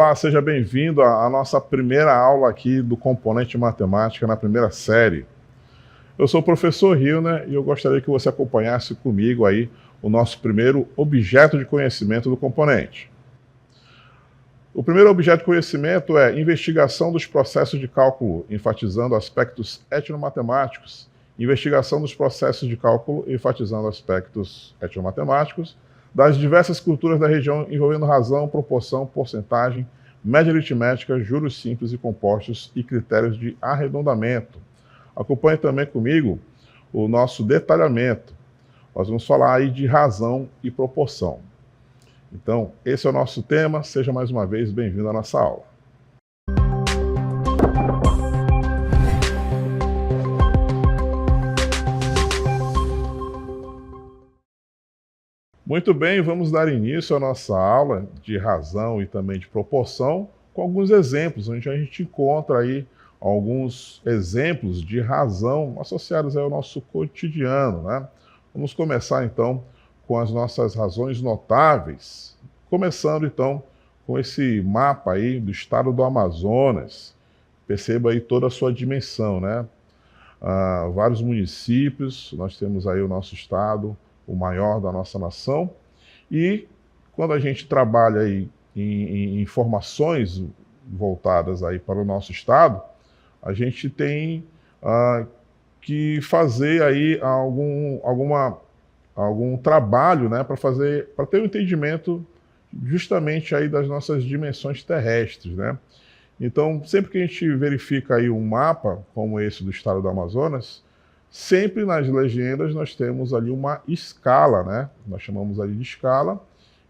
Olá, seja bem-vindo à nossa primeira aula aqui do componente matemática na primeira série. Eu sou o professor Hilner e eu gostaria que você acompanhasse comigo aí o nosso primeiro objeto de conhecimento do componente. O primeiro objeto de conhecimento é investigação dos processos de cálculo, enfatizando aspectos etnomatemáticos. Investigação dos processos de cálculo, enfatizando aspectos etnomatemáticos, das diversas culturas da região envolvendo razão, proporção, porcentagem, média aritmética, juros simples e compostos e critérios de arredondamento. Acompanhe também comigo o nosso detalhamento. Nós vamos falar aí de razão e proporção. Então, esse é o nosso tema. Seja mais uma vez bem-vindo à nossa aula. Muito bem, vamos dar início à nossa aula de razão e também de proporção com alguns exemplos, onde a gente encontra aí alguns exemplos de razão associados ao nosso cotidiano, né? Vamos começar então com as nossas razões notáveis, começando então com esse mapa aí do estado do Amazonas. Perceba aí toda a sua dimensão, né? Vários municípios, nós temos aí o nosso estado, o maior da nossa nação, e quando a gente trabalha aí em informações voltadas aí para o nosso estado, a gente tem que fazer aí algum trabalho, né, para ter um entendimento justamente aí das nossas dimensões terrestres, né? Então, sempre que a gente verifica aí um mapa como esse do estado do Amazonas, sempre nas legendas nós temos ali uma escala, né? Nós chamamos ali de escala,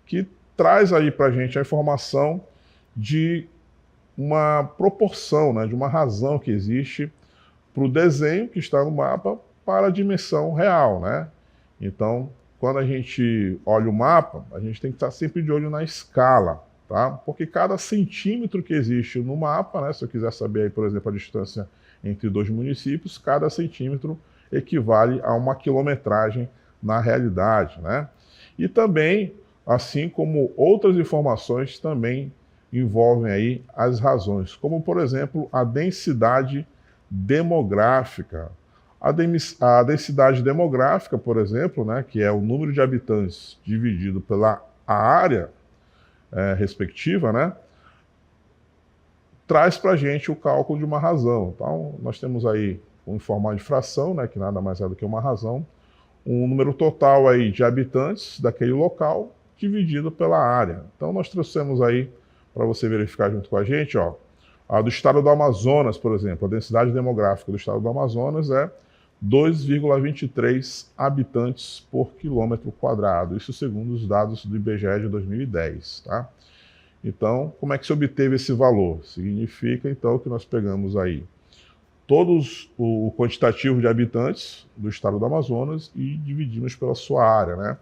que traz aí para a gente a informação de uma proporção, né? De uma razão que existe para o desenho que está no mapa para a dimensão real, né? Então, quando a gente olha o mapa, a gente tem que estar sempre de olho na escala, tá? Porque cada centímetro que existe no mapa, né? Se eu quiser saber aí, por exemplo, a distância entre dois municípios, cada centímetro equivale a uma quilometragem na realidade, né? E também, assim como outras informações, também envolvem aí as razões, como, por exemplo, a densidade demográfica. A densidade demográfica, por exemplo, né, que é o número de habitantes dividido pela área respectiva, né, traz para a gente o cálculo de uma razão. Então, nós temos aí em forma de fração, né, que nada mais é do que uma razão, um número total aí de habitantes daquele local dividido pela área. Então, nós trouxemos aí, para você verificar junto com a gente, ó, a do estado do Amazonas, por exemplo, a densidade demográfica do estado do Amazonas é 2,23 habitantes por quilômetro quadrado, isso segundo os dados do IBGE de 2010, tá? Então, como é que se obteve esse valor? Significa, então, que nós pegamos aí todos o quantitativo de habitantes do estado do Amazonas e dividimos pela sua área, né?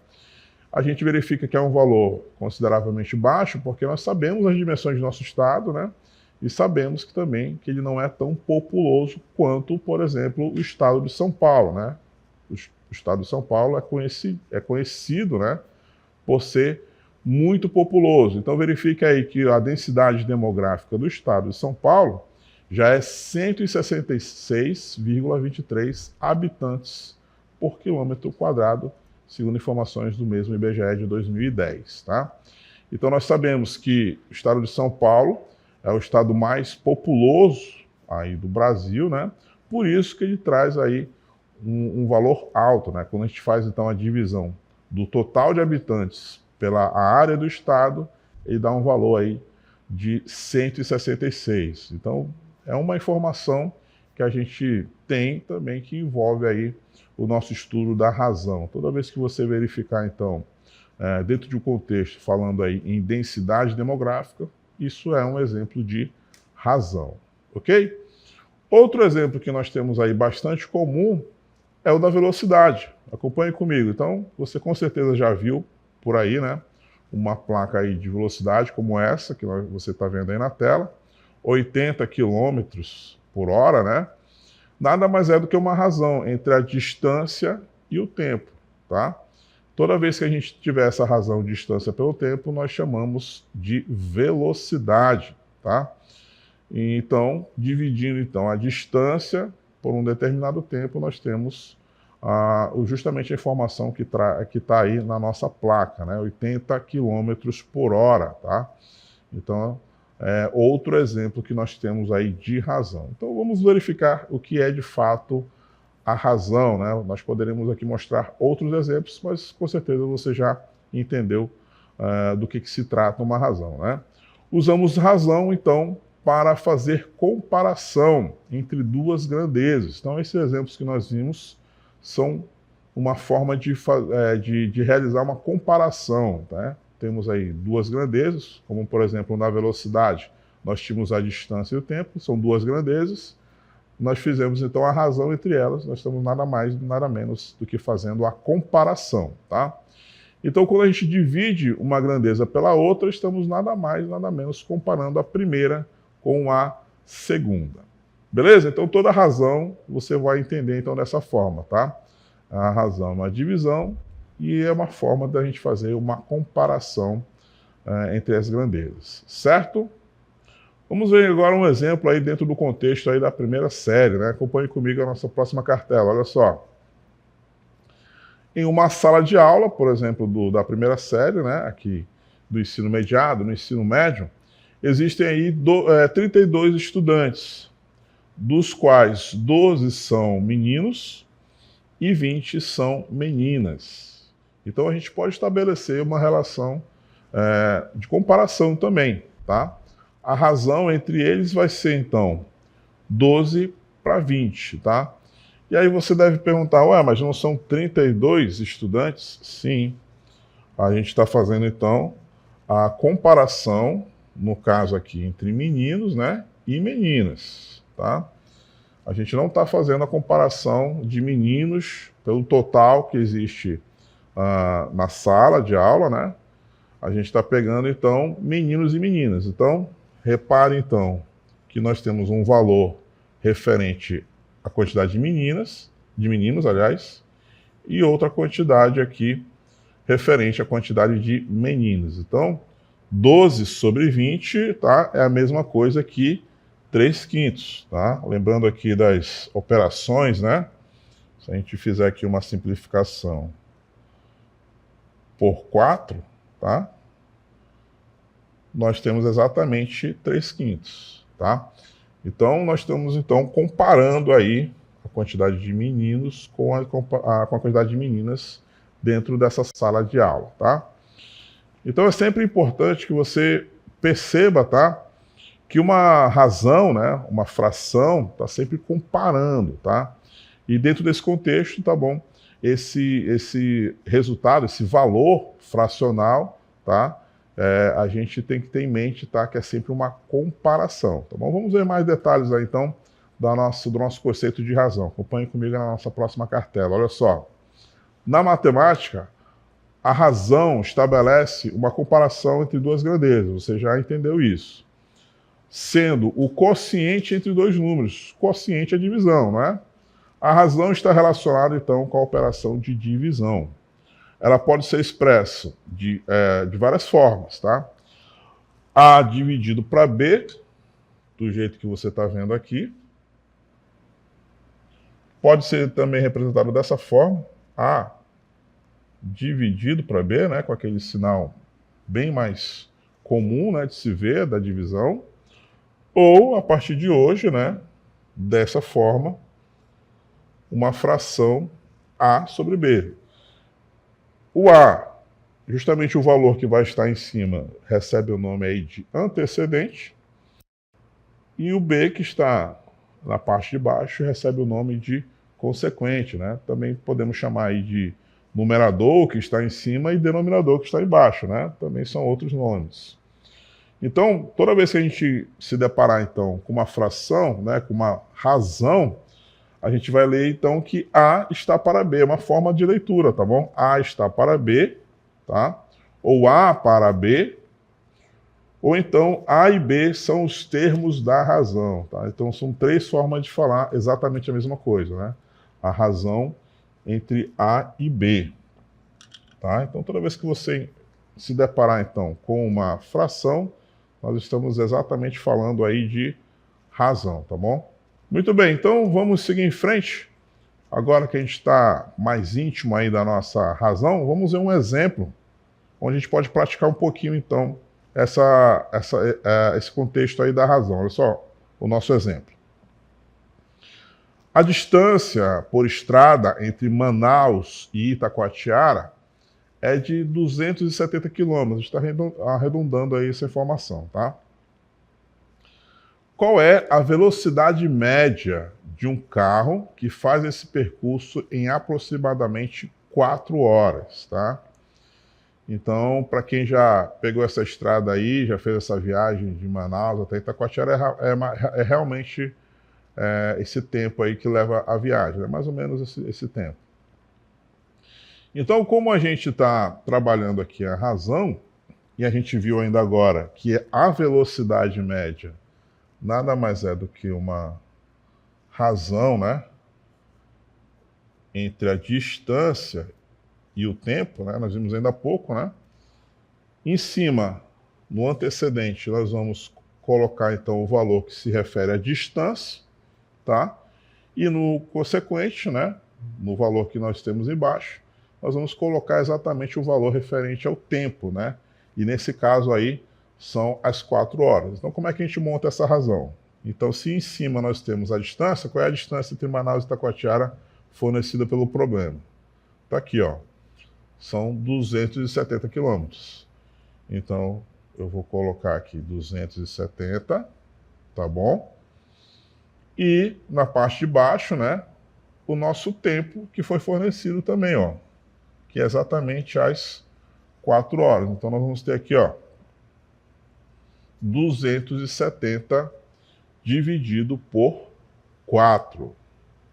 A gente verifica que é um valor consideravelmente baixo, porque nós sabemos as dimensões do nosso estado, né? E sabemos que também que ele não é tão populoso quanto, por exemplo, o estado de São Paulo, né? O estado de São Paulo é conhecido, né, por ser muito populoso. Então verifique aí que a densidade demográfica do estado de São Paulo já é 166,23 habitantes por quilômetro quadrado, segundo informações do mesmo IBGE de 2010, tá? Então nós sabemos que o estado de São Paulo é o estado mais populoso aí do Brasil, né? Por isso que ele traz aí um valor alto, né? Quando a gente faz então a divisão do total de habitantes pela área do estado, ele dá um valor aí de 166. Então, é uma informação que a gente tem também que envolve aí o nosso estudo da razão. Toda vez que você verificar, então, dentro de um contexto falando aí em densidade demográfica, isso é um exemplo de razão, ok? Outro exemplo que nós temos aí bastante comum é o da velocidade. Acompanhe comigo. Então, você com certeza já viu por aí, né, uma placa aí de velocidade como essa, que você está vendo aí na tela, 80 km por hora, né? Nada mais é do que uma razão entre a distância e o tempo, tá? Toda vez que a gente tiver essa razão de distância pelo tempo, nós chamamos de velocidade, tá? Então, dividindo então a distância por um determinado tempo, nós temos justamente a informação que está aí na nossa placa, né? 80 km por hora, tá? Então, é outro exemplo que nós temos aí de razão. Então, vamos verificar o que é de fato a razão, né? Nós poderemos aqui mostrar outros exemplos, mas com certeza você já entendeu do que se trata uma razão, né? Usamos razão, então, para fazer comparação entre duas grandezas. Então, esses exemplos que nós vimos são uma forma de realizar uma comparação, tá? Temos aí duas grandezas, como por exemplo na velocidade, nós tínhamos a distância e o tempo, são duas grandezas. Nós fizemos então a razão entre elas, nós estamos nada mais, nada menos do que fazendo a comparação, tá? Então, quando a gente divide uma grandeza pela outra, estamos nada mais, nada menos comparando a primeira com a segunda. Beleza? Então, toda razão você vai entender então dessa forma, tá? A razão é uma divisão e é uma forma da gente fazer uma comparação entre as grandezas, certo? Vamos ver agora um exemplo aí dentro do contexto aí da primeira série, né? Acompanhe comigo a nossa próxima cartela, olha só. Em uma sala de aula, por exemplo, da primeira série, né? Aqui do ensino mediado, no ensino médio, existem aí 32 estudantes, dos quais 12 são meninos e 20 são meninas. Então a gente pode estabelecer uma relação de comparação também, tá? A razão entre eles vai ser, então, 12 para 20, tá? E aí você deve perguntar, ué, mas não são 32 estudantes? Sim. A gente está fazendo, então, a comparação, no caso aqui, entre meninos, né, e meninas, tá? A gente não está fazendo a comparação de meninos pelo total que existe na sala de aula, né? A gente está pegando, então, meninos e meninas. Então, repare, então, que nós temos um valor referente à quantidade de meninos, aliás, e outra quantidade aqui referente à quantidade de meninos. Então, 12 sobre 20, tá? É a mesma coisa que 3/5, tá? Lembrando aqui das operações, né? Se a gente fizer aqui uma simplificação por 4, tá? Nós temos exatamente 3/5, tá? Então, nós estamos, então, comparando aí a quantidade de meninos com a quantidade de meninas dentro dessa sala de aula, tá? Então, é sempre importante que você perceba, tá? Que uma razão, né, uma fração, está sempre comparando, tá? E dentro desse contexto, tá bom, esse resultado, esse valor fracional, tá? A gente tem que ter em mente, tá, que é sempre uma comparação, tá bom? Vamos ver mais detalhes aí, então, do nosso conceito de razão. Acompanhe comigo na nossa próxima cartela. Olha só. Na matemática, a razão estabelece uma comparação entre duas grandezas, você já entendeu isso. Sendo o quociente entre dois números. Quociente é divisão, não é? A razão está relacionada, então, com a operação de divisão. Ela pode ser expressa de várias formas, tá? A dividido para B, do jeito que você está vendo aqui. Pode ser também representado dessa forma, A dividido para B, né, com aquele sinal bem mais comum, né, de se ver, da divisão. Ou, a partir de hoje, né, dessa forma, uma fração A sobre B. O A, justamente o valor que vai estar em cima, recebe o nome aí de antecedente. E o B, que está na parte de baixo, recebe o nome de consequente, né? Também podemos chamar aí de numerador, que está em cima, e denominador, que está embaixo, né? Também são outros nomes. Então, toda vez que a gente se deparar, então, com uma fração, né, com uma razão, a gente vai ler, então, que A está para B, é uma forma de leitura, tá bom? A está para B, tá? Ou A para B, ou então A e B são os termos da razão, tá? Então, são três formas de falar exatamente a mesma coisa, né? A razão entre A e B, tá? Então, toda vez que você se deparar, então, com uma fração, nós estamos exatamente falando aí de razão, tá bom? Muito bem, então vamos seguir em frente. Agora que a gente está mais íntimo aí da nossa razão, vamos ver um exemplo onde a gente pode praticar um pouquinho, então, esse contexto aí da razão. Olha só o nosso exemplo. A distância por estrada entre Manaus e Itacoatiara é de 270 quilômetros. Está arredondando aí essa informação, tá? Qual é a velocidade média de um carro que faz esse percurso em aproximadamente 4 horas, tá? Então, para quem já pegou essa estrada aí, já fez essa viagem de Manaus até Itacoatiara, é realmente esse tempo aí que leva a viagem, é mais ou menos esse tempo. Então, como a gente está trabalhando aqui a razão, e a gente viu ainda agora que a velocidade média nada mais é do que uma razão, né, entre a distância e o tempo, né, nós vimos ainda há pouco, né? Em cima, no antecedente, nós vamos colocar então o valor que se refere à distância, tá? E no consequente, né, no valor que nós temos embaixo, nós vamos colocar exatamente o valor referente ao tempo, né? E nesse caso aí são as 4 horas. Então como é que a gente monta essa razão? Então se em cima nós temos a distância, qual é a distância entre Manaus e Itacoatiara fornecida pelo problema? Está aqui, ó. São 270 quilômetros. Então eu vou colocar aqui 270, tá bom? E na parte de baixo, né, o nosso tempo que foi fornecido também, ó, que é exatamente as 4 horas. Então nós vamos ter aqui, ó, 270 dividido por 4,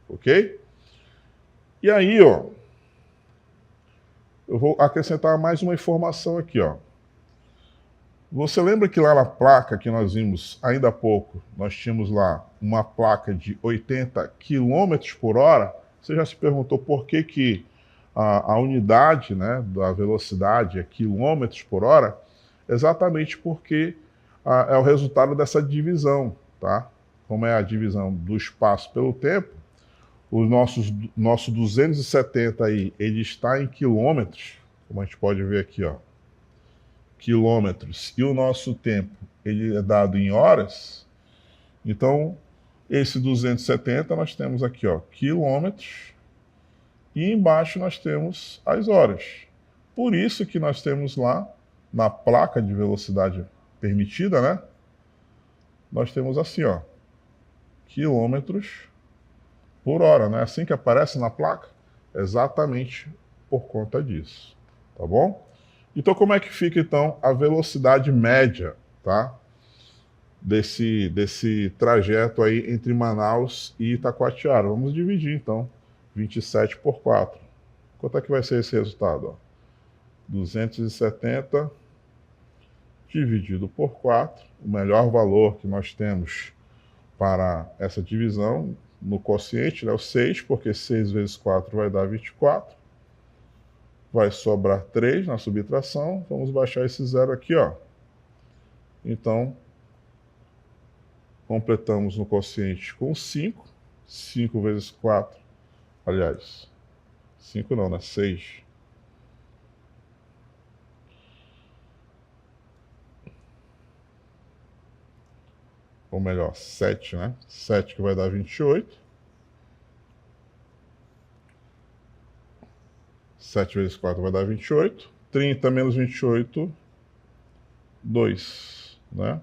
ok? E aí, ó, eu vou acrescentar mais uma informação aqui, ó. Você lembra que lá na placa que nós vimos ainda há pouco, nós tínhamos lá uma placa de 80 km por hora? Você já se perguntou por que a unidade, né, da velocidade é quilômetros por hora? Exatamente porque é o resultado dessa divisão, tá? Como é a divisão do espaço pelo tempo, o nosso 270 aí, ele está em quilômetros, como a gente pode ver aqui, ó, quilômetros, e o nosso tempo, ele é dado em horas. Então, esse 270 nós temos aqui, ó, quilômetros, e embaixo nós temos as horas. Por isso que nós temos lá, na placa de velocidade permitida, né, nós temos assim, ó, quilômetros por hora, né? Assim que aparece na placa, exatamente por conta disso, tá bom? Então, como é que fica, então, a velocidade média, tá? Desse trajeto aí entre Manaus e Itacoatiara. Vamos dividir, então, 27 por 4. Quanto é que vai ser esse resultado? Ó? 270 dividido por 4, o melhor valor que nós temos para essa divisão no quociente, né, o 6, porque 6 vezes 4 vai dar 24. Vai sobrar 3 na subtração. Vamos baixar esse zero aqui, ó. Então, completamos no quociente com 5. 5 vezes 4, aliás, 5 não, né? 6. Ou melhor, 7, né? 7 que vai dar 28. 7 vezes 4 vai dar 28. 30 menos 28, 2, né?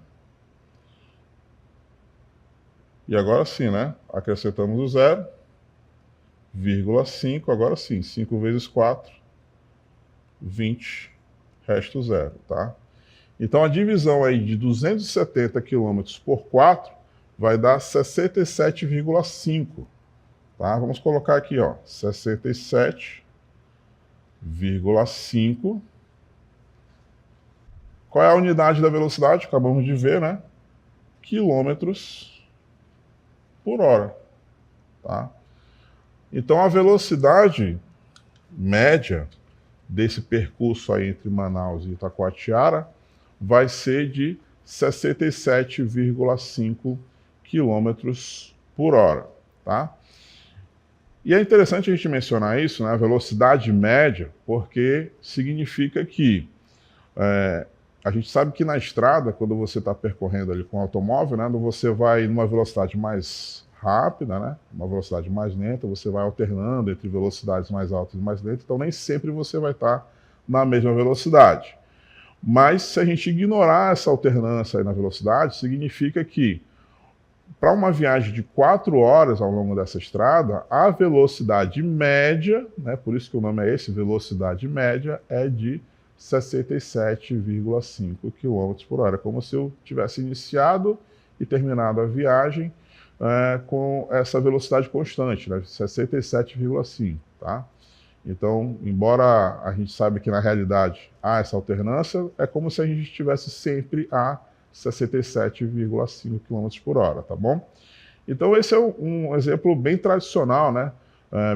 E agora sim, né? Acrescentamos o zero, vírgula 5, agora sim, 5 vezes 4, 20, resto zero, tá? Então a divisão aí de 270 km por 4 vai dar 67,5, tá? Vamos colocar aqui, ó, 67,5. Qual é a unidade da velocidade? Acabamos de ver, né? Quilômetros por hora, tá? Então a velocidade média desse percurso aí entre Manaus e Itacoatiara vai ser de 67,5 quilômetros por hora, tá? E é interessante a gente mencionar isso, né, a velocidade média, porque significa que a gente sabe que na estrada, quando você está percorrendo ali com o automóvel, né, você vai numa velocidade mais rápida, né, uma velocidade mais lenta, você vai alternando entre velocidades mais altas e mais lentas, então nem sempre você vai estar na mesma velocidade. Mas se a gente ignorar essa alternância aí na velocidade, significa que para uma viagem de 4 horas ao longo dessa estrada, a velocidade média, né, por isso que o nome é esse, velocidade média, é de 67,5 km por hora, como se eu tivesse iniciado e terminado a viagem com essa velocidade constante, né, 67,5, tá? Então, embora a gente saiba que na realidade há essa alternância, é como se a gente estivesse sempre a 67,5 km por hora, tá bom? Então esse é um exemplo bem tradicional, né?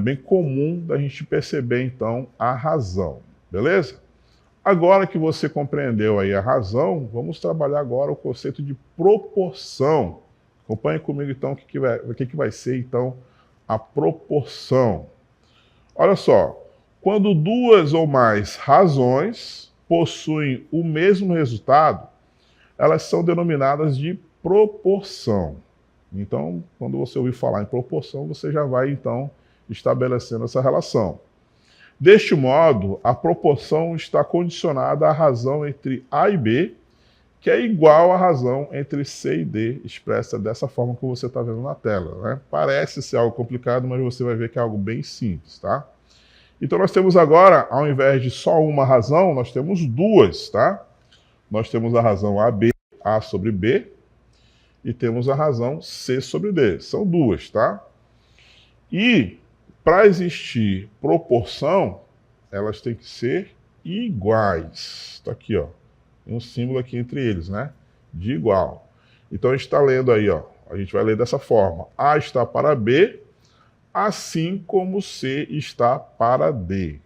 Bem comum da gente perceber então a razão, beleza? Agora que você compreendeu aí a razão, vamos trabalhar agora o conceito de proporção. Acompanhe comigo então o que vai ser então a proporção. Olha só, quando duas ou mais razões possuem o mesmo resultado, elas são denominadas de proporção. Então, quando você ouvir falar em proporção, você já vai, então, estabelecendo essa relação. Deste modo, a proporção está condicionada à razão entre A e B, que é igual à razão entre C e D, expressa dessa forma que você está vendo na tela, né? Parece ser algo complicado, mas você vai ver que é algo bem simples, tá? Então, nós temos agora, ao invés de só uma razão, nós temos duas, tá? Nós temos a razão AB, A sobre B, e temos a razão C sobre D. São duas, tá? E para existir proporção, elas têm que ser iguais. Está aqui, ó. Tem um símbolo aqui entre eles, né? De igual. Então a gente está lendo aí, ó. A gente vai ler dessa forma. A está para B, assim como C está para D.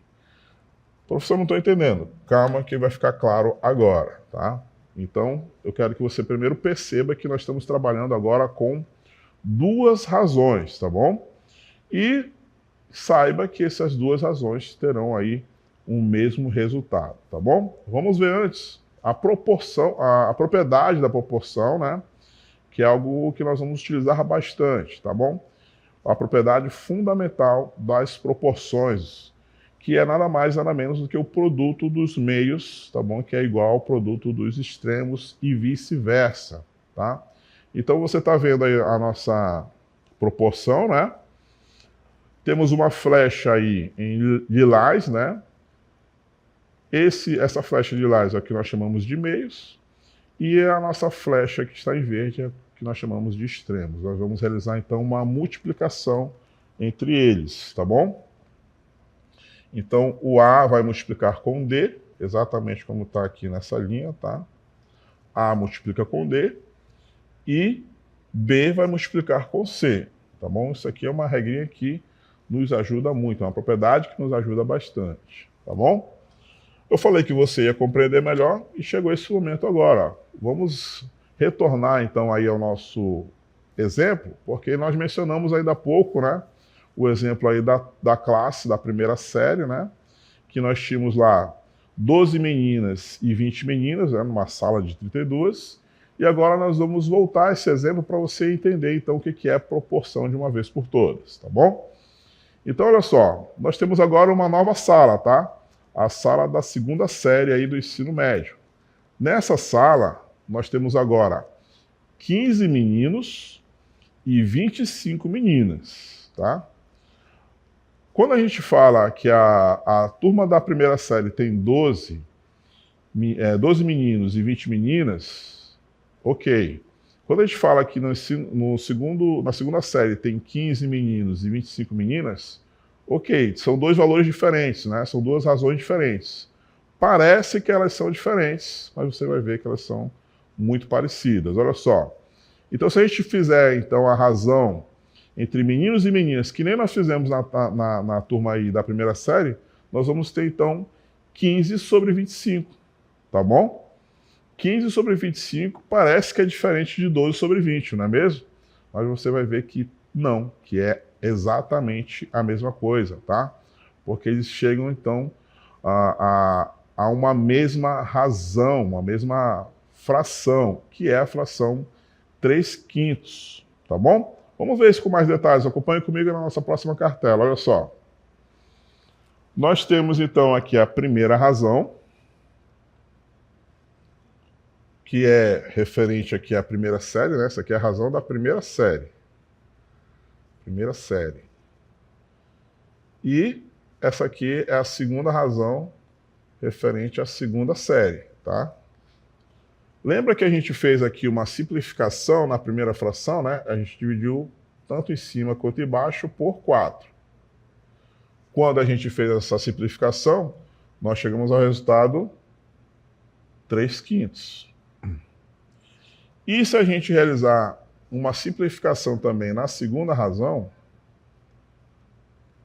Professor, não estou entendendo. Calma que vai ficar claro agora, tá? Então, eu quero que você primeiro perceba que nós estamos trabalhando agora com duas razões, tá bom? E saiba que essas duas razões terão aí um mesmo resultado, tá bom? Vamos ver antes a proporção, a propriedade da proporção, né? Que é algo que nós vamos utilizar bastante, tá bom? A propriedade fundamental das proporções, que é nada mais, nada menos do que o produto dos meios, tá bom? Que é igual ao produto dos extremos e vice-versa, tá? Então você está vendo aí a nossa proporção, né? Temos uma flecha aí em lilás, né? Essa flecha de lilás é o que nós chamamos de meios, e a nossa flecha que está em verde é o que nós chamamos de extremos. Nós vamos realizar então uma multiplicação entre eles, tá bom? Então, o A vai multiplicar com D, exatamente como está aqui nessa linha, tá? A multiplica com D e B vai multiplicar com C, tá bom? Isso aqui é uma regrinha que nos ajuda muito, é uma propriedade que nos ajuda bastante, tá bom? Eu falei que você ia compreender melhor e chegou esse momento agora. Vamos retornar então aí ao nosso exemplo, porque nós mencionamos ainda há pouco, né? O exemplo aí da classe, da primeira série, né? Que nós tínhamos lá 12 meninas e 20 meninas, né? Numa sala de 32. E agora nós vamos voltar a esse exemplo para você entender, então, o que é proporção de uma vez por todas, tá bom? Então, olha só, nós temos agora uma nova sala, tá? A sala da segunda série aí do ensino médio. Nessa sala, nós temos agora 15 meninos e 25 meninas, tá? Quando a gente fala que a turma da primeira série tem 12 meninos e 20 meninas, ok. Quando a gente fala que na segunda série tem 15 meninos e 25 meninas, ok, são dois valores diferentes, né? São duas razões diferentes. Parece que elas são diferentes, mas você vai ver que elas são muito parecidas. Olha só. Então, se a gente fizer então a razão entre meninos e meninas, que nem nós fizemos na turma aí da primeira série, nós vamos ter então 15 sobre 25, tá bom? 15 sobre 25 parece que é diferente de 12 sobre 20, não é mesmo? Mas você vai ver que não, que é exatamente a mesma coisa, tá? Porque eles chegam, então, a uma mesma razão, uma mesma fração, que é a fração 3/5, tá bom? Vamos ver isso com mais detalhes. Acompanhe comigo na nossa próxima cartela. Olha só. Nós temos, então, aqui a primeira razão, que é referente aqui à primeira série, né? Essa aqui é a razão da primeira série. Primeira série. E essa aqui é a segunda razão referente à segunda série, tá? Lembra que a gente fez aqui uma simplificação na primeira fração, né? A gente dividiu tanto em cima quanto embaixo por 4. Quando a gente fez essa simplificação, nós chegamos ao resultado 3/5. E se a gente realizar uma simplificação também na segunda razão,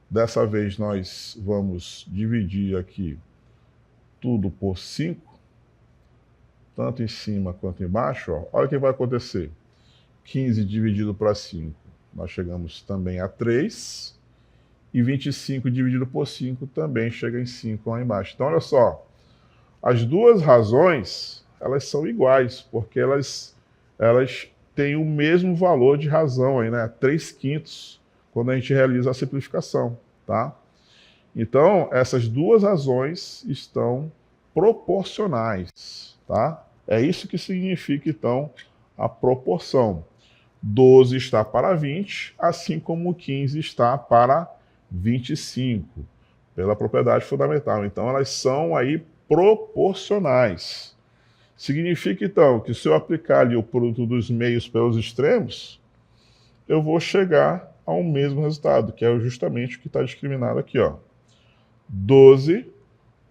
dessa vez nós vamos dividir aqui tudo por 5, tanto em cima quanto embaixo, ó. Olha o que vai acontecer. 15 dividido para 5, nós chegamos também a 3, e 25 dividido por 5 também chega em 5 lá embaixo. Então, olha só, as duas razões, elas são iguais, porque elas têm o mesmo valor de razão aí, né? 3/5, quando a gente realiza a simplificação, tá? Então, essas duas razões estão proporcionais, tá? É isso que significa, então, a proporção. 12 está para 20, assim como 15 está para 25, pela propriedade fundamental. Então, elas são aí proporcionais. Significa, então, que se eu aplicar ali o produto dos meios pelos extremos, eu vou chegar ao mesmo resultado, que é justamente o que está discriminado aqui, ó. 12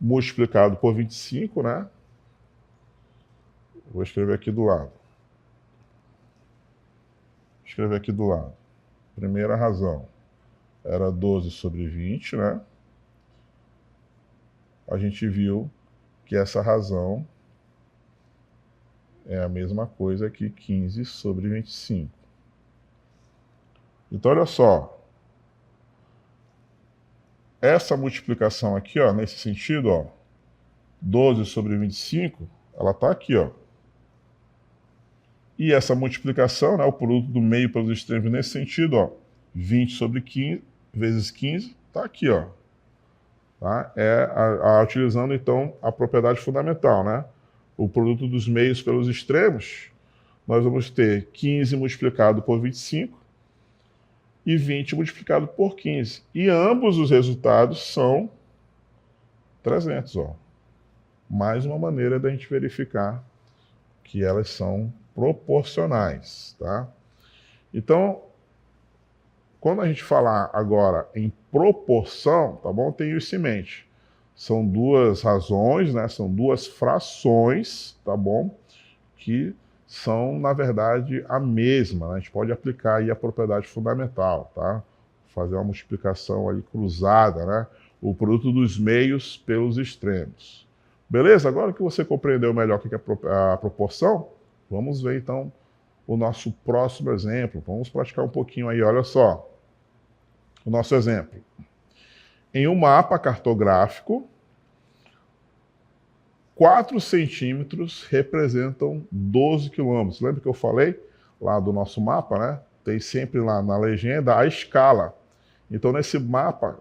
multiplicado por 25, né? Vou escrever aqui do lado. Escrever aqui do lado. Primeira razão era 12 sobre 20, né? A gente viu que essa razão é a mesma coisa que 15 sobre 25. Então, olha só. Essa multiplicação aqui, ó, nesse sentido, ó, 12 sobre 25, ela está aqui, ó. E essa multiplicação, né, o produto do meio pelos extremos nesse sentido, ó, 20 sobre 15 vezes 15, está aqui, ó. Tá? Utilizando, então, a propriedade fundamental, né? O produto dos meios pelos extremos, nós vamos ter 15 multiplicado por 25 e 20 multiplicado por 15. E ambos os resultados são 300, ó. Mais uma maneira da gente verificar que elas são proporcionais, tá? Então, quando a gente falar agora em proporção, tá bom? Tenha isso em mente. São duas razões, né? São duas frações, tá bom? Que são, na verdade, a mesma, né? A gente pode aplicar aí a propriedade fundamental, tá? Fazer uma multiplicação ali cruzada, né? O produto dos meios pelos extremos. Beleza? Agora que você compreendeu melhor o que é a proporção, vamos ver, então, o nosso próximo exemplo. Vamos praticar um pouquinho aí, olha só. O nosso exemplo. Em um mapa cartográfico, 4 centímetros representam 12 quilômetros. Lembra que eu falei lá do nosso mapa, né? Tem sempre lá na legenda a escala. Então, nesse mapa,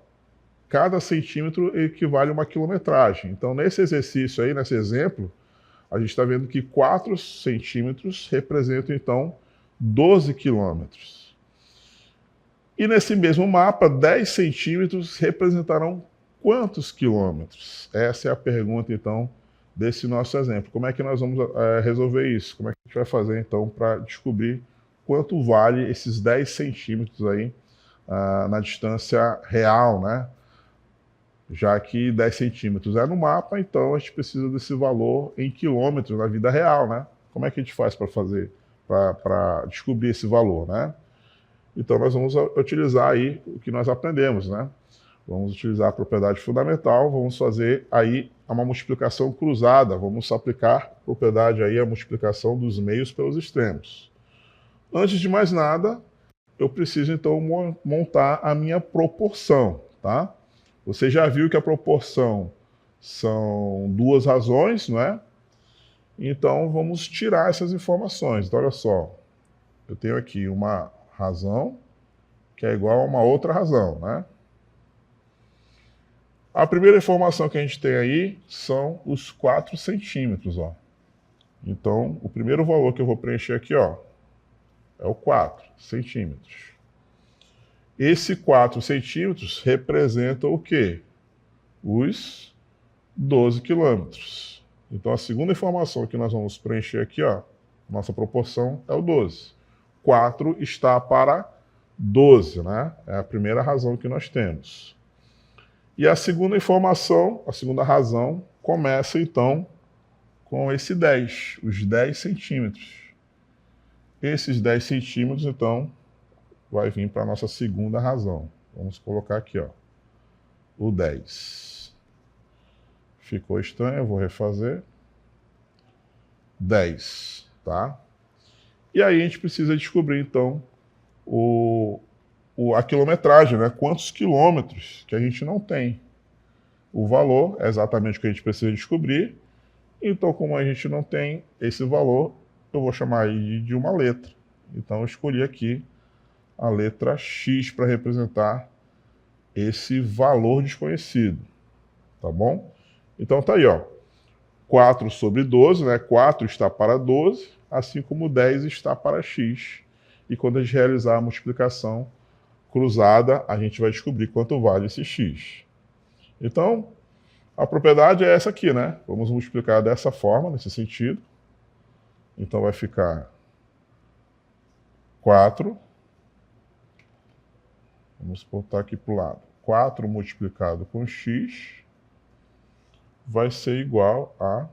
cada centímetro equivale a uma quilometragem. Então, nesse exercício aí, nesse exemplo, a gente está vendo que 4 centímetros representam, então, 12 quilômetros. E nesse mesmo mapa, 10 centímetros representarão quantos quilômetros? Essa é a pergunta, então, desse nosso exemplo. Como é que nós vamos resolver isso? Como é que a gente vai fazer, então, para descobrir quanto vale esses 10 centímetros aí na distância real, né? Já que 10 centímetros é no mapa, então a gente precisa desse valor em quilômetros na vida real, né? Como é que a gente faz para descobrir esse valor, né? Então nós vamos utilizar aí o que nós aprendemos, né? Vamos utilizar a propriedade fundamental, vamos fazer aí uma multiplicação cruzada, vamos aplicar a propriedade aí, a multiplicação dos meios pelos extremos. Antes de mais nada, eu preciso então montar a minha proporção, tá? Você já viu que a proporção são duas razões, não é? Então vamos tirar essas informações. Então olha só, eu tenho aqui uma razão que é igual a uma outra razão, né? A primeira informação que a gente tem aí são os 4 centímetros, ó. Então, o primeiro valor que eu vou preencher aqui, ó, é o 4 centímetros. Esse 4 centímetros representa o quê? Os 12 quilômetros. Então, a segunda informação que nós vamos preencher aqui, ó, nossa proporção é o 12. 4 está para 12, né? É a primeira razão que nós temos. E a segunda informação, a segunda razão, começa então com esse 10, os 10 centímetros. Esses 10 centímetros, então, vai vir para a nossa segunda razão. Vamos colocar aqui, ó, o 10. Ficou estranho, eu vou refazer. 10, tá? E aí a gente precisa descobrir, então, a quilometragem, né? Quantos quilômetros que a gente não tem. O valor é exatamente o que a gente precisa descobrir. Então, como a gente não tem esse valor, eu vou chamar aí de uma letra. Então, eu escolhi aqui a letra X para representar esse valor desconhecido. Tá bom? Então, tá aí, ó. 4 sobre 12, né? 4 está para 12, assim como 10 está para X. E quando a gente realizar a multiplicação cruzada, a gente vai descobrir quanto vale esse X. Então, a propriedade é essa aqui, né? Vamos multiplicar dessa forma, nesse sentido. Então, vai ficar 4. Vamos botar aqui para o lado. 4 multiplicado com X vai ser igual a,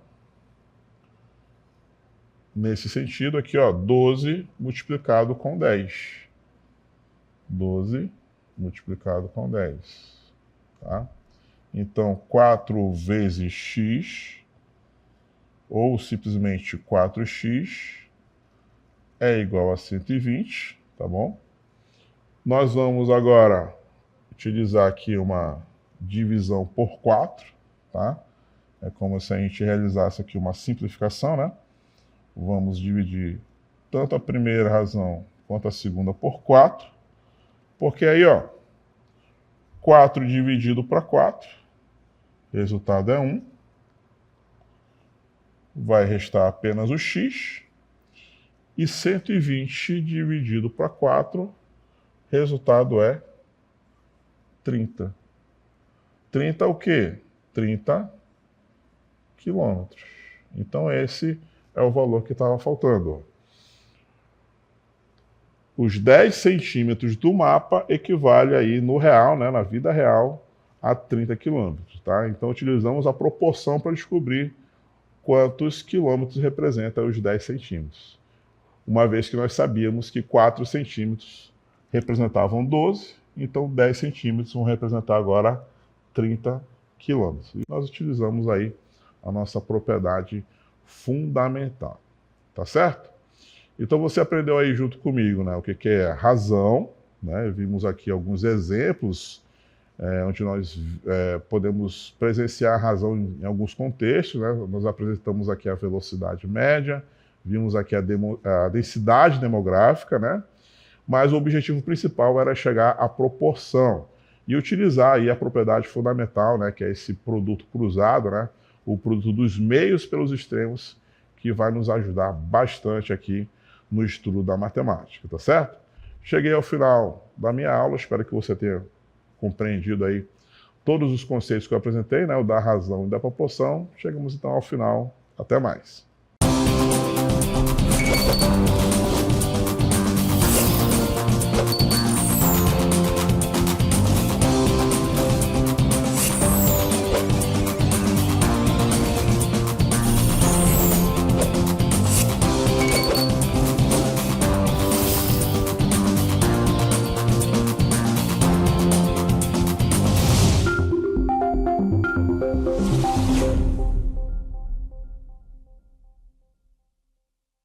nesse sentido aqui, ó, 12 multiplicado com 10. 12 multiplicado com 10, tá? Então, 4 vezes x, ou simplesmente 4x, é igual a 120, tá bom? Nós vamos agora utilizar aqui uma divisão por 4, tá? É como se a gente realizasse aqui uma simplificação, né? Vamos dividir tanto a primeira razão quanto a segunda por 4. Porque aí, ó, 4 dividido para 4, resultado é 1. Vai restar apenas o x. E 120 dividido para 4, resultado é 30. 30 o quê? 30 quilômetros. Então esse é o valor que estava faltando. Os 10 centímetros do mapa equivale aí no real, né, na vida real, a 30 quilômetros, tá? Então utilizamos a proporção para descobrir quantos quilômetros representa os 10 centímetros. Uma vez que nós sabíamos que 4 centímetros representavam 12, então 10 centímetros vão representar agora 30 quilômetros. E nós utilizamos aí a nossa propriedade fundamental, tá certo? Então você aprendeu aí junto comigo, né, o que é razão, né? Vimos aqui alguns exemplos onde nós podemos presenciar a razão em alguns contextos, né? Nós apresentamos aqui a velocidade média, vimos aqui a densidade demográfica, né? Mas o objetivo principal era chegar à proporção e utilizar aí a propriedade fundamental, né, que é esse produto cruzado, né? O produto dos meios pelos extremos, que vai nos ajudar bastante aqui no estudo da matemática, tá certo? Cheguei ao final da minha aula, espero que você tenha compreendido aí todos os conceitos que eu apresentei, né, o da razão e da proporção. Chegamos então ao final, até mais.